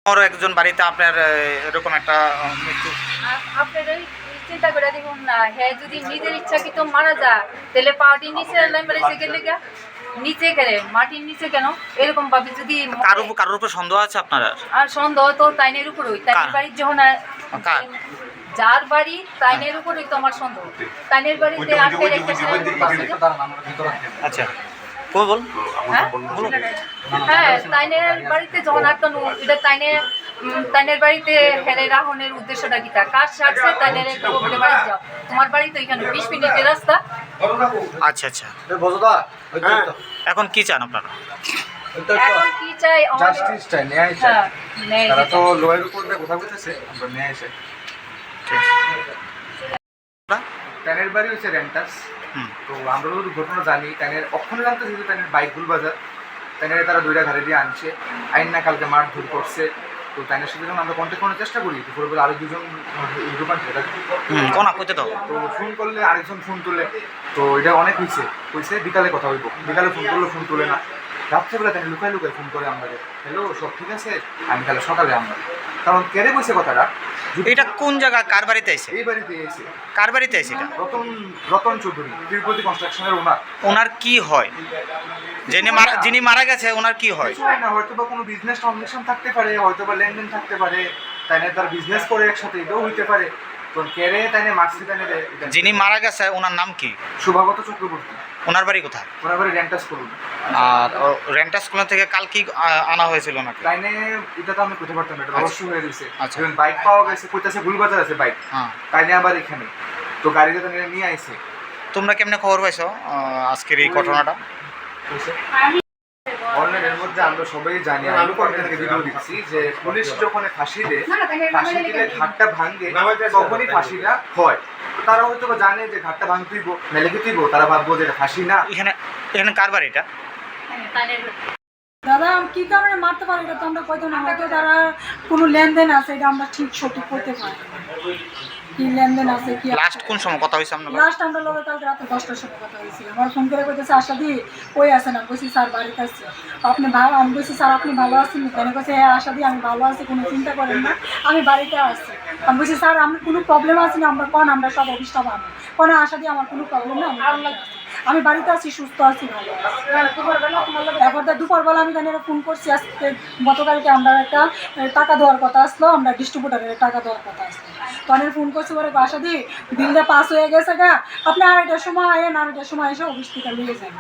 আরও একজন বাড়িতে আপনার এরকম একটা মৃত্যু। আপনার চিন্তা করে দেখুন না, হ্যাঁ যদি নিজের ইচ্ছাকৃত মারা যায় তাহলে পার্টির নিচে মেরেছে গেলে নিচে গেলে মাটির নিচে কেন এরকম ভাবে যদি কারোর উপর সন্দেহ আছে আপনারা? আর সন্দেহ তো তাইনের উপরই, তাইনের বাড়ির যখন যার বাড়ি তাইনের উপরই তো আমার সন্দেহ। তাইনের বাড়িতে আচ্ছা বল। হ্যাঁ তাইনের বাড়িতে যখন আটকানো এটা তাইনের বাড়িতে হেরে রাহনের উদ্দেশ্যটা কি, কাজ সারছে তাইনের বলে বাড়ি যাও, তোমার বাড়ি তো এখানে 20 মিনিটের রাস্তা। আচ্ছা আচ্ছা, এখন কি চান আপনারা? এখন কি চাই? জাস্টিস চাই, ন্যায় চাই। তারা তো লয়ের উপর দিয়ে কথা বলতেছে, আমরা ন্যায় চাই। ট্যানের বাড়ি হচ্ছে রেন্টাস। তো আমরা যদি ঘটনা জানি, ট্যানের অক্ষণে জানতে যেহেতু ট্যানের বাইক বাজার, ট্যানের তারা দুইটা ঘাড়ে দিয়ে আনছে, আইন না কালকে মারধর করছে। তো ট্যানের সাথে যখন আমরা কন্ট্যাক্ট করার চেষ্টা করি, দুপুরে বলে আরো দুজন দোকান ছিল, তো ফোন করলে আরেকজন ফোন তুলে, তো এটা অনেক হয়েছে বিকালে কথা হইব, বিকালে ফোন করলে ফোন তুলে না, রাত্রেবেলা তাই লুকাই ফোন করে আমাদের, হ্যালো সব ঠিক আছে, আমি তাহলে সকালে আমরা, কারণ কেড়ে বসে কথাটা। এটা কোন জায়গা, কার বাড়িতে এসে? এই বাড়িতে এসে। কার বাড়িতে এসে? রতন চৌধুরী, তিরুপতি কনস্ট্রাকশনের ওনার কি হয়? যিনি মারা গেছে ওনার কি হয়? না, হয়তো বা কোনো বিজনেস ট্রানজাকশন থাকতে পারে, হয়তো বা লেনদেন থাকতে পারে, তাই না, তার বিজনেস করে একসাথে এটাও হইতে পারে। তো কেড়ে তাই না মার্কসি তাই না। যিনি মারা গেছে ওনার নাম কি? শুভাগত চক্রবর্তী। ওনার বাড়ি কোথায়? ওনার বাড়ি রেন্টাস করুন। আর রেন্টাস স্কুল থেকে কাল কি আনা হয়েছিল নাকি? তাইনে এটা তো আমি করতে পারতাম না, এটা অবশ্যই হয়ে গেছে। আচ্ছা, বাইক পাওয়া গেছে, কইতাছে গুলবাজার আছে বাইক, তাইনে আবার এখানে তো গাড়িতে তো নিয়ে আইছে। তোমরা কেমনে খবর পাইছো আজকের এই ঘটনাটা? অনলাইনের মধ্যে আমরা সবাই জানি, আমি কয়েকদিন থেকে ভিডিও দেখছি যে পুলিশ যখন ফাঁসি দেয়, ফাঁসি দিলে ঘাটটা ভাঙে, তখনই ফাঁসিটা হয়। তারা হয়তো জানে যে ঘাটটা ভাঙতেইব, মেলে তুইব, তারা ভাববো যে ফাঁসি না। এখানে কার বাড়ি এটা? দাদা কি কারণে মারতে পারে এটা তো আমরা কইতে না, হয়তো তারা কোনো লেনদেন আছে, এটা আমরা ঠিক সঠিক করতে পারি কি লেনদেন আছে কি। লাস্ট কোন সময় কথা হইছে আমরা? লাস্ট আমরা লগে কালকে রাতে 10টার সময় কথা হইছিল। আমার ফোন করে কইতেছে আশা দি কই আছেন? আমি কইছি স্যার বাড়িতে আছি। আপনি ভালো? আমি কইছি স্যার আপনি ভালো আছেন? কেন কইছে হ্যাঁ আশা দি আমি ভালো আছি, কোনো চিন্তা করেন না, আমি বাড়িতে আছি। আমি কইছি স্যার আমার কোনো প্রবলেম আছে না? আমরা কোন আমরা সব অফিসটা পাবো কোন আশা দি আমার কোনো প্রবলেম না, আমি বাড়িতে আছি, সুস্থ আছি, ভালো আছি। তারপর দুপুরবেলা আমি জানি ফোন করছি, আজকে গতকালকে আমরা একটা টাকা দেওয়ার কথা আসলো, আমরা ডিস্ট্রিবিউটারের টাকা দেওয়ার কথা আসলো, তো আমি ফোন করছি বলে বাসা দিয়ে বিলটা পাস হয়ে গেছে গা, আপনি 2:30টার সময় আয়েন, 2:30টার সময় এসে অফিস থেকে নিয়ে যান।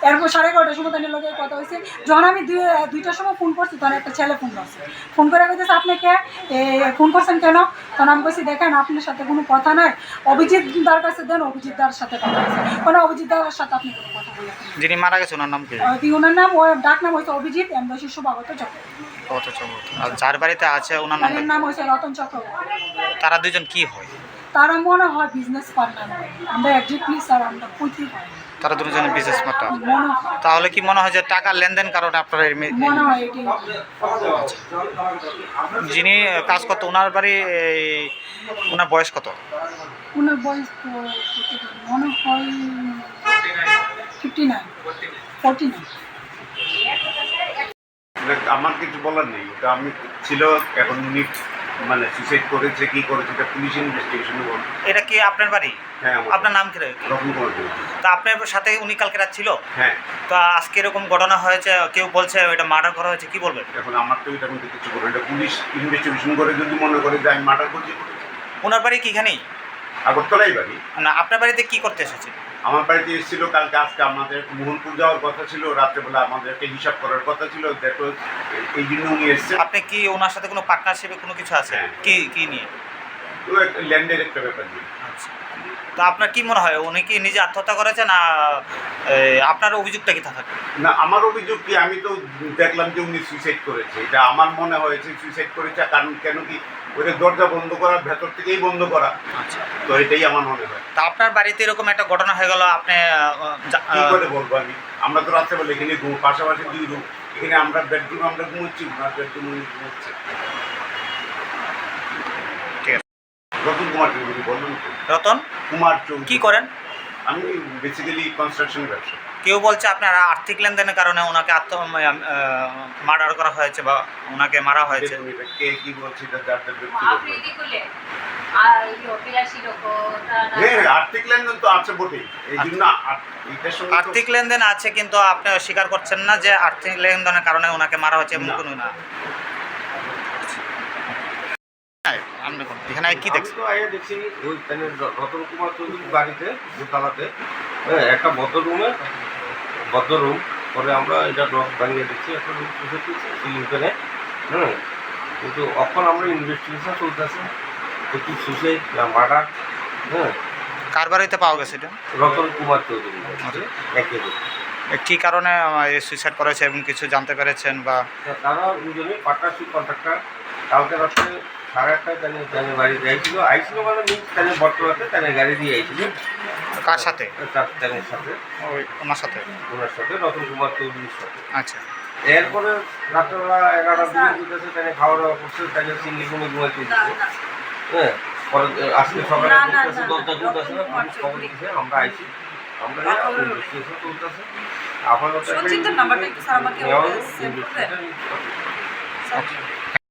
এরপর 11:30টার সময় তাদের লোকের কথা হয়েছে। যখন আমি 2টার সময় ফোন করছি তখন একটা ছেলে ফোন করছে, ফোন করে বলতেছে আপনি কে ফোন করছেন কেন? তখন আমি বলছি দেখেন আপনার সাথে কোনো কথা নাই, অভিজিৎ দার কাছে দেন, অভিজিৎ দার সাথে কথা আছে, কোনো অভিজিৎ দার সাথে আপনি কোনো কথা বলেন। যিনি মারা গেছে ওনার নাম কি? ওনার নাম, ওর ডাক নাম হয়েছে অভিজিৎ, এমবাসী শুভাগত চক্রবর্তী। আর যার বাড়িতে আছে ওনার নাম হয়েছে রতন চক্রবর্তী। তারা দুজন কি হয়? তারা মনে হয় বিজনেস পার্টনার, আমরা একজাক্টলি স্যার আমরা কইতে পারি। তারা দুজনে বিজনেস পার্টনার। তাহলে কি মনে হয় যে টাকা লেনদেন কারণে আপনারা মনে হয় এটি? যিনি কাজ করতো ওনার বাড়ি, ওনার বয়স কত? ওনার বয়স তো মনে হয় 59 49। আমার কিছু বলার নেই, ওটা আমি ছিল, এখন উনি মানে সুইসাইড করেছে কি করেছে এটা পুলিশ ইনভেস্টিগেশন বলবে। এটা কি আপনার বাড়ি? হ্যাঁ। আপনার নাম কি? রকম করে। তা আপনার সাথে উনি কালকে রাত ছিল? হ্যাঁ। তো আজকে এরকম ঘটনা হয়েছে, কেউ বলছে এটা মার্ডার করা হয়েছে, কি বলবেন? এখন আমার তো এটা কিন্তু কিছু করে, এটা পুলিশ ইনভেস্টিগেশন করে যদি মনে করে যে আমি মার্ডার করছি। ওনার বাড়ি কি এখানেই? আগরতলাই বাড়ি। না, আপনার বাড়িতে কি করতে এসেছে? আমার বাড়িতে এসেছিল কালকে, আজকে আমাদের মোহনপুর যাওয়ার কথা ছিল, রাত্রেবেলা আমাদেরকে হিসাব করার কথা ছিল, দেখো এই জন্য উনি এসছে। আপনি কি ওনার সাথে কোনো পার্টনারশিপে কোনো কিছু আছে? কি নিয়ে? ল্যান্ডের একটা ব্যাপার নিয়ে। আচ্ছা, তো আপনার কি মনে হয় উনি কি নিজে আত্মহত্যা করেছে না আপনার অভিযোগটা কি থাকে? না, আমার অভিযোগ কি, আমি তো দেখলাম যে উনি সুইসাইড করেছে, এটা আমার মনে হয়েছে সুইসাইড করেছে। কারণ কেন কি, ওদের দরজা বন্ধ করা, ভেতর থেকেই বন্ধ করা। আচ্ছা, তো এটাই আমার মনে হয়। তা আপনার বাড়িতে এরকম একটা ঘটনা হয়ে গেল, আপনি কী করে বলবো আমি? আমরা তো রাত্রেবেলা এখানে পাশাপাশি 2 রুম, এখানে আমরা বেডরুম আমরা ঘুমোচ্ছি, ওনার বেডরুম উনি ঘুমোচ্ছে। রতন কুমার চৌধুরী বলুন। রতন কুমার চৌধুরী। কি করেন? আমি বেসিক্যালি কনস্ট্রাকশন ব্যবসা। কেউ বলছে আপনার আর্থিক লেনদেনের কারণে ওনাকে মার্ডার করা হয়েছে বা ওনাকে মারা হয়েছে। দেখুন, এটা কে কি বলছে এটা যার যার ব্যক্তিগত আপনি ব্যাপার। কি করলে আর ইয়ে বিলাসী লোক হ্যাঁ, আর্থিক লেনদেন তো আছে বটেই, এই জন্য এটার সঙ্গে তো- আর্থিক লেনদেন আছে, কিন্তু আপনি স্বীকার করছেন না যে আর্থিক লেনদেনের কারণে ওনাকে মারা হয়েছে এমন না। কোনো না। আপনি কোন- এখানে কি আমি দেখছেন? তো আগে দেখছি ওই রতন কুমার চৌধুরীর বাড়িতে দোতলাতে একটা বদ্ধ রুম পরে আমরা এটা ড্রপ বানিয়ে দিচ্ছি, একটা রুম পুষে দিচ্ছি সিলিং ফ্যানে। কিন্তু এখন আমরা ইনভেস্টিগেশন চলতেছে কি সুসাইড না মার্ডার। কার বাড়িতে পাওয়া গেছে এটা? রতন কুমার চৌধুরী একেবারে কি কারণে সুইসাইড করেছে এবং কিছু জানতে পেরেছেন বা? তারা দুজনে পার্টনারশিপ কন্ট্রাক্টর। কালকে রাত্রে 8:30টায় তাদের বাড়ি যাইছিল, আইছিল মানে মিন্স তাদের বর্তমানে তাদের গাড়ি দিয়ে আইছিল কার সাথে? তাদের সাথে, ওই ওনার সাথে। ওনার সাথে রতন কুমার চৌধুরীর সাথে। আচ্ছা, এরপরে রাত্রেবেলা 11টার দিকে দুটোতে তাকে খাওয়া দাওয়া করছে, তাকে চিংড়ি ঘুমে ঘুমাই তুলছে। হ্যাঁ, পরে আজকে সকালে করতেছে দরজা খুলতেছে না, পুলিশ খবর দিচ্ছে, আমরা আইছি, আমরা ইনভেস্টিগেশন চলতেছে। আপাতত সচিন নাম্বারটা একটু স্যার আমাকে নেওয়া সেন্ড করবেন। ইনভেস্টিগেশন